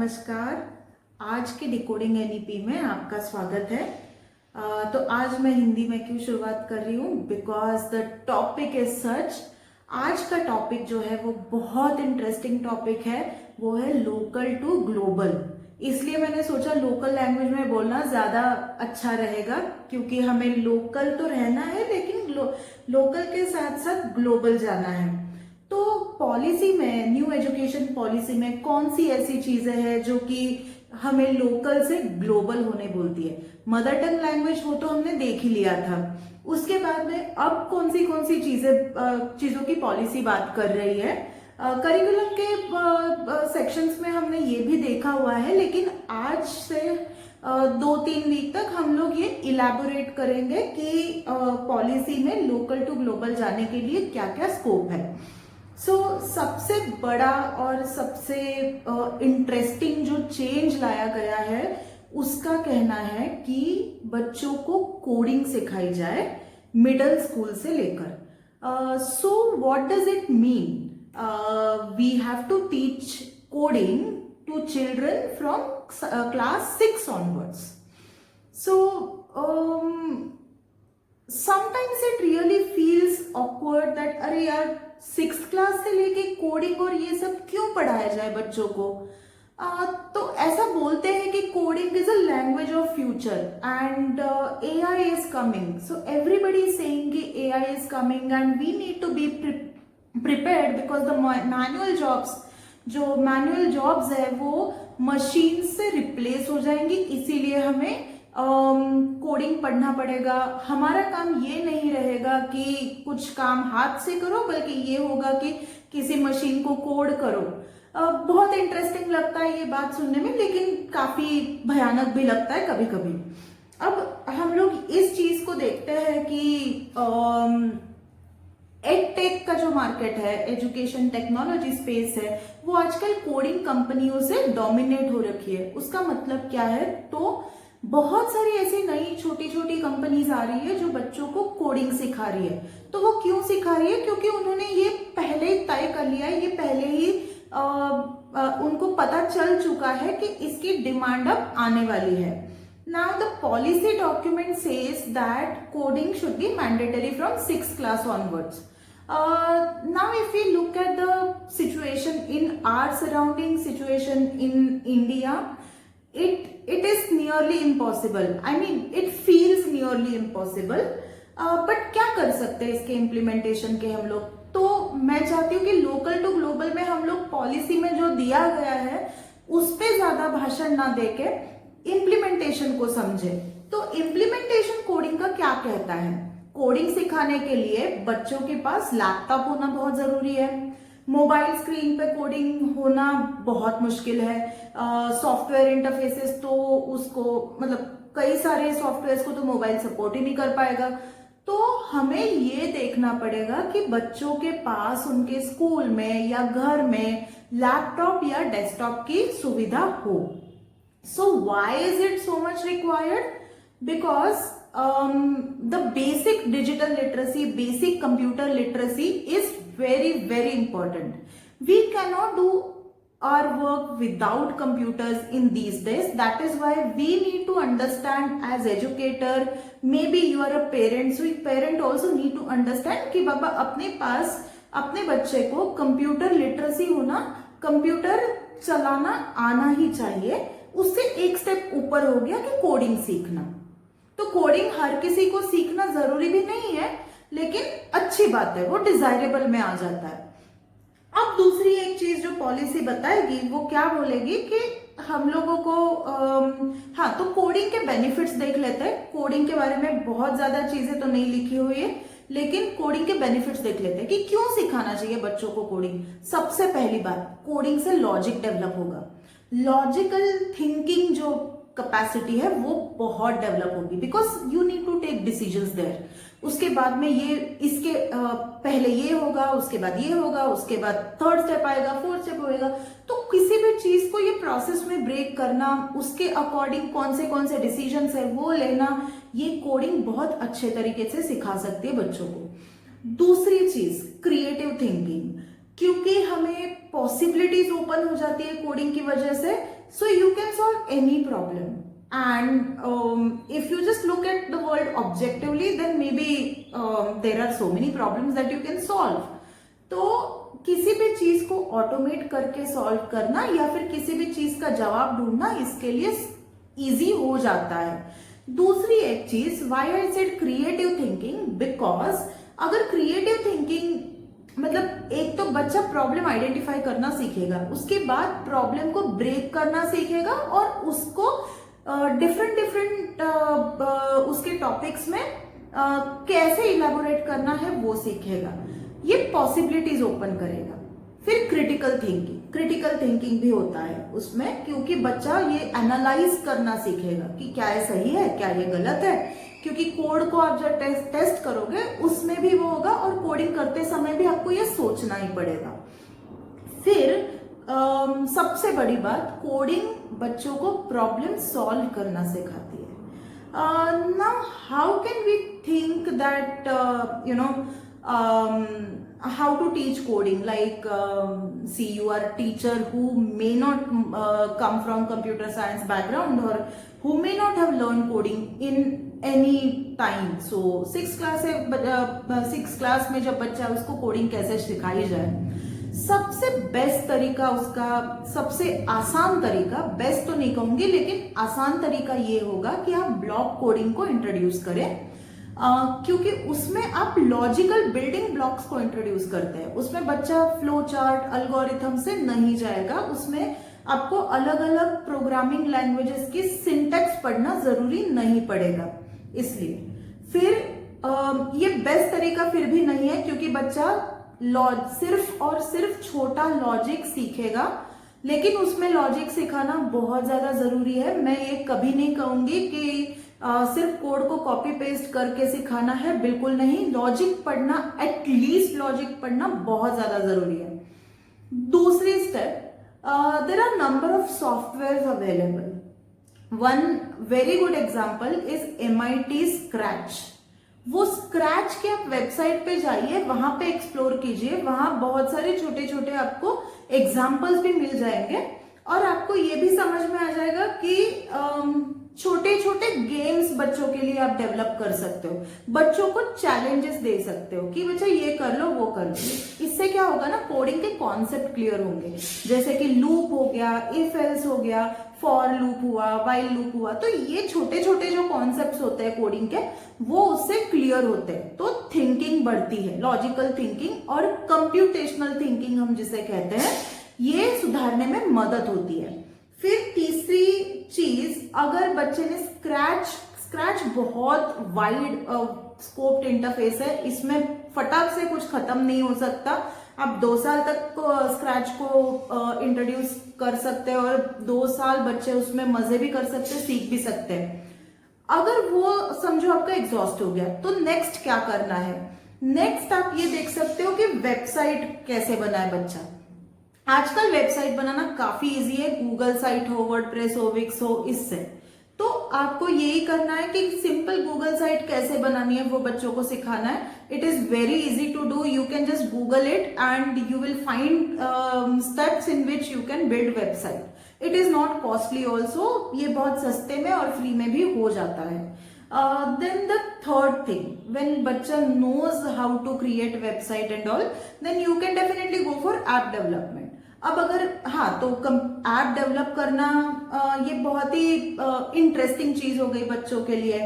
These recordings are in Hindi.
नमस्कार। आज के डिकोडिंग एनईपी में आपका स्वागत है। तो आज मैं हिंदी में क्यों शुरुआत कर रही हूँ, because the topic is such. आज का टॉपिक जो है वो बहुत इंटरेस्टिंग टॉपिक है, वो है लोकल टू ग्लोबल। इसलिए मैंने सोचा लोकल लैंग्वेज में बोलना ज्यादा अच्छा रहेगा, क्योंकि हमें लोकल तो रहना है लेकिन लोकल के साथ साथ ग्लोबल जाना है। तो पॉलिसी में, न्यू एजुकेशन पॉलिसी में कौन सी ऐसी चीजें हैं जो कि हमें लोकल से ग्लोबल होने बोलती है। मदर टंग लैंग्वेज वो तो हमने देख ही लिया था। उसके बाद में अब कौन सी चीजों की पॉलिसी बात कर रही है। करिकुलम के सेक्शंस में हमने ये भी देखा हुआ है, लेकिन आज से 2-3 वीक तक हम लोग ये इलैबोरेट करेंगे कि पॉलिसी में लोकल टू ग्लोबल जाने के लिए क्या क्या स्कोप है। सबसे बड़ा और सबसे इंटरेस्टिंग जो चेंज लाया गया है, उसका कहना है कि बच्चों को कोडिंग सिखाई जाए मिडिल स्कूल से लेकर। So what does it mean? We have to teach coding to children from class 6 onwards. Sometimes it really feels awkward that अरे यार 6th क्लास से लेके कोडिंग और ये सब क्यों पढ़ाया जाए बच्चों को। तो ऐसा बोलते हैं कि coding is a language of future and AI is coming, so everybody is saying कि AI is coming and we need to be prepared because the manual jobs है वो मशीन से रिप्लेस हो जाएंगी, इसीलिए हमें कोडिंग पढ़ना पड़ेगा। हमारा काम ये नहीं रहेगा कि कुछ काम हाथ से करो, बल्कि ये होगा कि किसी मशीन को कोड करो। बहुत इंटरेस्टिंग लगता है ये बात सुनने में, लेकिन काफी भयानक भी लगता है कभी कभी। अब हम लोग इस चीज को देखते हैं कि एडटेक का जो मार्केट है, एजुकेशन टेक्नोलॉजी स्पेस है, वो आजकल कोडिंग कंपनियों से डोमिनेट हो रखी है। उसका मतलब क्या है? तो बहुत सारी ऐसी नई छोटी छोटी कंपनीज आ रही है जो बच्चों को कोडिंग सिखा रही है। तो वो क्यों सिखा रही है? क्योंकि उन्होंने ये पहले ही तय कर लिया है, ये पहले ही उनको पता चल चुका है कि इसकी डिमांड अब आने वाली है। Now the policy document says that coding should be mandatory from 6th class onwards. Now if we look at the situation in our surrounding situation in India, it is nearly impossible. I mean, it feels nearly impossible. But क्या कर सकते हैं इसके इम्प्लीमेंटेशन के हम लोग? तो मैं चाहती हूँ कि लोकल टू ग्लोबल में हम लोग पॉलिसी में जो दिया गया है उस पे ज्यादा भाषण ना देके इम्प्लीमेंटेशन को समझे। तो इम्प्लीमेंटेशन कोडिंग का क्या कहता है? कोडिंग सिखाने के लिए बच्चों के पास लैपटॉप होना बहुत जरूरी है। मोबाइल स्क्रीन पे कोडिंग होना बहुत मुश्किल है। सॉफ्टवेयर इंटरफेसेस तो उसको, मतलब कई सारे सॉफ्टवेयर्स को तो मोबाइल सपोर्ट ही नहीं कर पाएगा। तो हमें ये देखना पड़ेगा कि बच्चों के पास उनके स्कूल में या घर में लैपटॉप या डेस्कटॉप की सुविधा हो। So why is it so much required? Because the basic digital literacy, basic computer literacy is very, very important. We cannot do our work without computers in these days. That is why we need to understand as educator, maybe you are a parent, so parent also need to understand कि बाबा अपने पास अपने बच्चे को कंप्यूटर लिटरेसी होना, कंप्यूटर चलाना आना ही चाहिए। उससे एक स्टेप ऊपर हो गया कि कोडिंग सीखना। तो कोडिंग हर किसी को सीखना जरूरी भी नहीं है, लेकिन अच्छी बात है, वो डिजायरेबल में आ जाता है। अब दूसरी एक चीज जो पॉलिसी बताएगी वो क्या बोलेगी कि हम लोगों को हाँ, तो कोडिंग के बेनिफिट्स देख लेते हैं। कोडिंग के बारे में बहुत ज्यादा चीजें तो नहीं लिखी हुई है, लेकिन कोडिंग के बेनिफिट्स देख लेते हैं कि क्यों सिखाना चाहिए बच्चों को कोडिंग। सबसे पहली बात, कोडिंग से लॉजिक डेवलप होगा। लॉजिकल थिंकिंग जो कैपेसिटी है वो बहुत डेवलप होगी, because you need to take decisions there. उसके बाद में ये इसके पहले ये होगा, उसके बाद ये होगा, उसके बाद 3rd स्टेप आएगा, 4th स्टेप होएगा। तो किसी भी चीज को ये प्रोसेस में ब्रेक करना, उसके अकॉर्डिंग कौन से डिसीजंस है वो लेना, ये कोडिंग बहुत अच्छे तरीके से सिखा सकती है बच्चों को। दूसरी चीज, क्रिएटिव थिंकिंग, क्योंकि हमें पॉसिबिलिटीज ओपन हो जाती है कोडिंग की वजह से. So you can solve any problem. And if you just look at the world objectively, then maybe there are so many problems that you can solve. तो किसी भी चीज को ऑटोमेट करके सॉल्व करना या फिर किसी भी चीज का जवाब ढूंढना इसके लिए इजी हो जाता है. दूसरी एक चीज, why I said creative thinking, because अगर क्रिएटिव थिंकिंग मतलब एक तो बच्चा प्रॉब्लम आइडेंटिफाई करना सीखेगा, उसके बाद प्रॉब्लम को ब्रेक करना सीखेगा और उसको डिफरेंट उसके टॉपिक्स में कैसे इलेबोरेट करना है वो सीखेगा. ये पॉसिबिलिटीज ओपन करेगा. फिर क्रिटिकल थिंकिंग भी होता है उसमें, क्योंकि बच्चा ये एनालाइज करना सीखेगा कि क्या ये सही है, क्या ये गलत है, क्योंकि कोड को आप जब टेस्ट करोगे उसमें भी वो होगा और कोडिंग करते समय भी आपको ये सोचना ही पड़ेगा. फिर सबसे बड़ी बात, कोडिंग बच्चों को प्रॉब्लम सॉल्व करना सिखाती है. Now how can we think that how to teach coding, like see, you are a teacher who may not come from computer science background or who may not have learned coding in any time. So 6th class में जब बच्चा उसको कोडिंग कैसे सिखाई जाए, सबसे बेस्ट तरीका, उसका सबसे आसान तरीका, बेस्ट तो नहीं कहूंगी लेकिन आसान तरीका ये होगा कि आप ब्लॉक कोडिंग को इंट्रोड्यूस करें. क्योंकि उसमें आप लॉजिकल बिल्डिंग ब्लॉक्स को इंट्रोड्यूस करते हैं. उसमें बच्चा फ्लो चार्ट, अल्गोरिथम से नहीं जाएगा. उसमें आपको अलग अलग प्रोग्रामिंग लैंग्वेजेस की सिंटेक्स पढ़ना जरूरी नहीं पड़ेगा. इसलिए फिर ये बेस्ट तरीका फिर भी नहीं है, क्योंकि बच्चा सिर्फ और सिर्फ छोटा लॉजिक सीखेगा, लेकिन उसमें लॉजिक सिखाना बहुत ज्यादा जरूरी है. मैं ये कभी नहीं कहूंगी कि सिर्फ कोड को कॉपी पेस्ट करके सिखाना है, बिल्कुल नहीं. लॉजिक पढ़ना, एटलीस्ट लॉजिक पढ़ना बहुत ज्यादा जरूरी है. दूसरी step, there are number of software available. One very good example is MIT Scratch. वो स्क्रैच के आप वेबसाइट पे जाइए, वहां पे एक्सप्लोर कीजिए, वहां बहुत सारे छोटे छोटे आपको एग्जाम्पल्स भी मिल जाएंगे और आपको ये भी समझ में आ जाएगा कि छोटे छोटे गेम्स बच्चों के लिए आप डेवलप कर सकते हो. बच्चों को चैलेंजेस दे सकते हो कि बच्चा ये कर लो, वो कर लो. इससे क्या होगा ना, कोडिंग के कॉन्सेप्ट क्लियर होंगे. जैसे कि लूप हो गया, इफ एल्स हो गया, फॉर लूप हुआ, व्हाइल लूप हुआ. तो ये छोटे छोटे जो कॉन्सेप्ट्स होते हैं कोडिंग के, वो उससे क्लियर होते हैं. तो थिंकिंग बढ़ती है, लॉजिकल थिंकिंग और कंप्यूटेशनल थिंकिंग हम जिसे कहते हैं, ये सुधारने में मदद होती है. फिर तीसरी चीज, अगर बच्चे ने स्क्रैच बहुत वाइड स्कोप्ड इंटरफेस है, इसमें फटाक से कुछ खत्म नहीं हो सकता. आप 2 साल तक स्क्रैच को इंट्रोड्यूस कर सकते हैं और 2 साल बच्चे उसमें मजे भी कर सकते हैं, सीख भी सकते हैं. अगर वो समझो आपका एग्जॉस्ट हो गया, तो नेक्स्ट क्या करना है. नेक्स्ट आप ये देख सकते हो कि वेबसाइट कैसे बनाए बच्चा. आजकल वेबसाइट बनाना काफी इजी है, गूगल साइट हो, वर्डप्रेस हो, विक्स हो, इससे. तो आपको यही करना है कि सिंपल गूगल साइट कैसे बनानी है वो बच्चों को सिखाना है. It is very easy to do. You can just Google it and you will find steps in which you can build website. It is not costly also. ये बहुत सस्ते में और फ्री में भी हो जाता है. Then the third thing, when bacha knows how to create website and all, then you can definitely go for app development. अब अगर तो ऐप डेवलप करना ये बहुत ही इंटरेस्टिंग चीज हो गई बच्चों के लिए.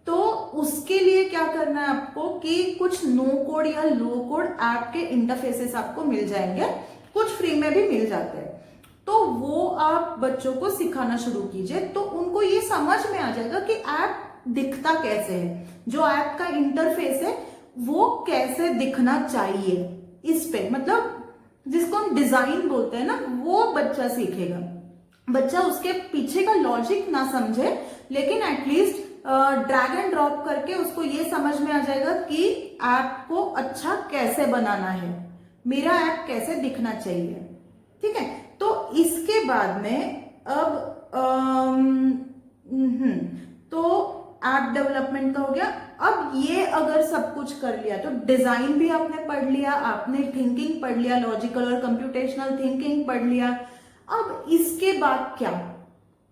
तो उसके लिए क्या करना है आपको कि कुछ नो कोड या लो कोड ऐप के इंटरफेसेस आपको मिल जाएंगे, कुछ फ्री में भी मिल जाते हैं. तो वो आप बच्चों को सिखाना शुरू कीजिए, तो उनको ये समझ में आ जाएगा कि ऐप दिखता कैसे है, जो ऐप का इंटरफेस है वो कैसे दिखना चाहिए. इस पे मतलब जिसको हम डिजाइन बोलते हैं ना, वो बच्चा सीखेगा. बच्चा उसके पीछे का लॉजिक ना समझे, लेकिन एटलीस्ट ड्रैग एंड ड्रॉप करके उसको ये समझ में आ जाएगा कि ऐप को अच्छा कैसे बनाना है, मेरा ऐप कैसे दिखना चाहिए. ठीक है. तो इसके बाद में अब तो ऐप डेवलपमेंट का हो गया। अब ये अगर सब कुछ कर लिया तो डिजाइन भी आपने पढ़ लिया, आपने थिंकिंग पढ़ लिया, लॉजिकल और कंप्यूटेशनल थिंकिंग पढ़ लिया। अब इसके बाद क्या?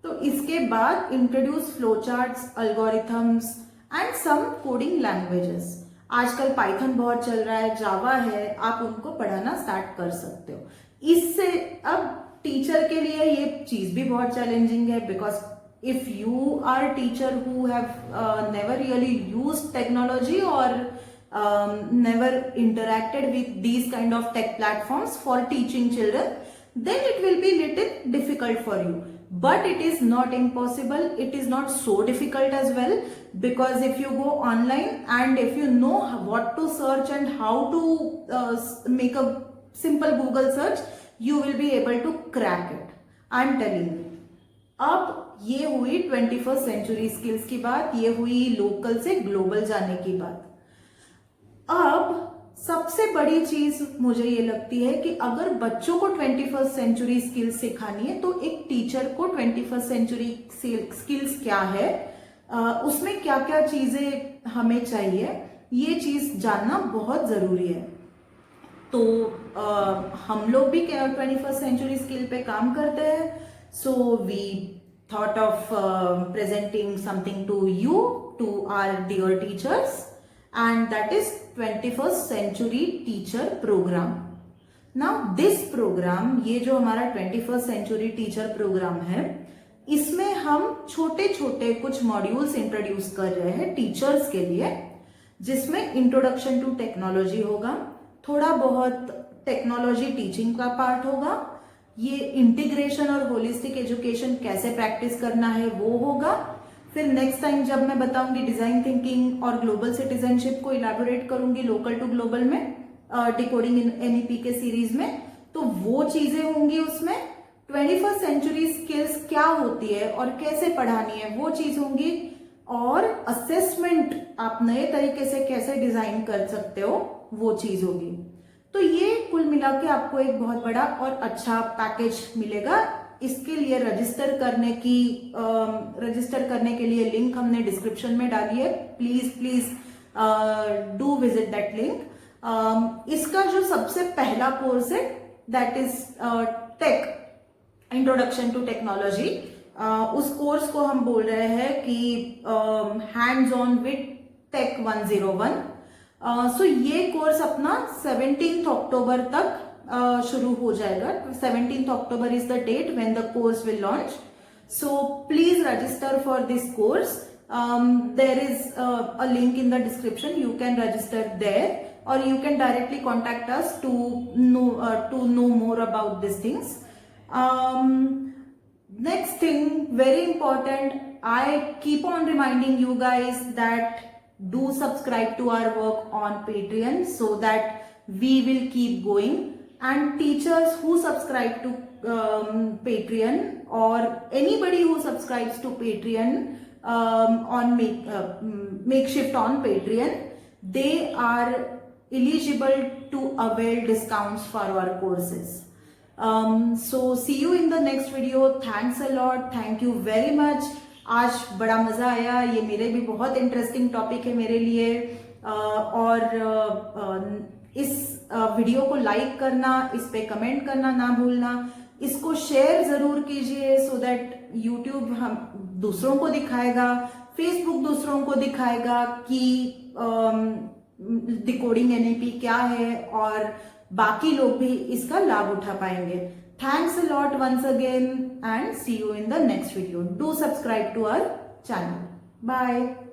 तो इसके बाद introduce flow charts, algorithms and some coding languages. आजकल पाइथन बहुत चल रहा है, जावा है, आप उनको पढ़ाना स्टार्ट कर सकते हो। इससे अब टीचर के लिए ये चीज भी बहुत चैलेंजिंग है, because if you are a teacher who have never really used technology or never interacted with these kind of tech platforms for teaching children, then it will be little difficult for you. But it is not impossible, it is not so difficult as well, because if you go online and if you know what to search and how to make a simple Google search, you will be able to crack it. I am telling you. अब ये हुई 21st सेंचुरी स्किल्स की बात, ये हुई लोकल से ग्लोबल जाने की बात। अब सबसे बड़ी चीज मुझे ये लगती है कि अगर बच्चों को 21st सेंचुरी स्किल्स सिखानी है तो एक टीचर को 21st सेंचुरी स्किल्स क्या है, उसमें क्या क्या चीजें हमें चाहिए, ये चीज जानना बहुत जरूरी है। तो हम लोग भी 21st सेंचुरी स्किल पे काम करते हैं। So we thought of presenting something to you, to our dear teachers, and that is 21st Century Teacher Program. Now this program, ये जो हमारा 21st Century Teacher Program है, इसमें हम छोटे छोटे कुछ मॉड्यूल्स इंट्रोड्यूस कर रहे हैं टीचर्स के लिए, जिसमें इंट्रोडक्शन टू टेक्नोलॉजी होगा, थोड़ा बहुत टेक्नोलॉजी टीचिंग का पार्ट होगा, ये इंटीग्रेशन और होलिस्टिक एजुकेशन कैसे प्रैक्टिस करना है वो होगा। फिर नेक्स्ट टाइम जब मैं बताऊंगी डिजाइन थिंकिंग और ग्लोबल सिटीजनशिप को इलैबोरेट करूंगी लोकल टू ग्लोबल में, डिकोडिंग इन एनईपी के सीरीज में, तो वो चीजें होंगी उसमें। 21st सेंचुरी स्किल्स क्या होती है और कैसे पढ़ानी है वो चीज होंगी, और असेसमेंट आप नए तरीके से कैसे डिजाइन कर सकते हो वो चीज होगी। तो ये कुल मिला के आपको एक बहुत बड़ा और अच्छा पैकेज मिलेगा। इसके लिए रजिस्टर करने के लिए लिंक हमने डिस्क्रिप्शन में डाली है, please do visit that link. इसका जो सबसे पहला कोर्स है that is tech introduction to technology, उस कोर्स को हम बोल रहे हैं कि hands on with tech 101। So ये कोर्स अपना 17th अक्टूबर तक शुरू हो जाएगा। 17th October is the date when the course will launch. So please register for this course. There is a link in the description, you can register there और you can directly contact us to know more about this things. Next thing, very important, I keep on reminding you guys that do subscribe to our work on Patreon so that we will keep going, and teachers who subscribe to Patreon or anybody who subscribes to Patreon on Makeshift on Patreon, they are eligible to avail discounts for our courses. So see you in the next video. Thanks a lot, thank you very much. आज बड़ा मजा आया, ये मेरे भी बहुत इंटरेस्टिंग टॉपिक है मेरे लिए। और इस वीडियो को लाइक करना, इस पे कमेंट करना ना भूलना, इसको शेयर जरूर कीजिए सो दैट यूट्यूब हम दूसरों को दिखाएगा, फेसबुक दूसरों को दिखाएगा कि डिकोडिंग एनईपी क्या है, और बाकी लोग भी इसका लाभ उठा पाएंगे। Thanks a lot once again and see you in the next video. Do subscribe to our channel. Bye.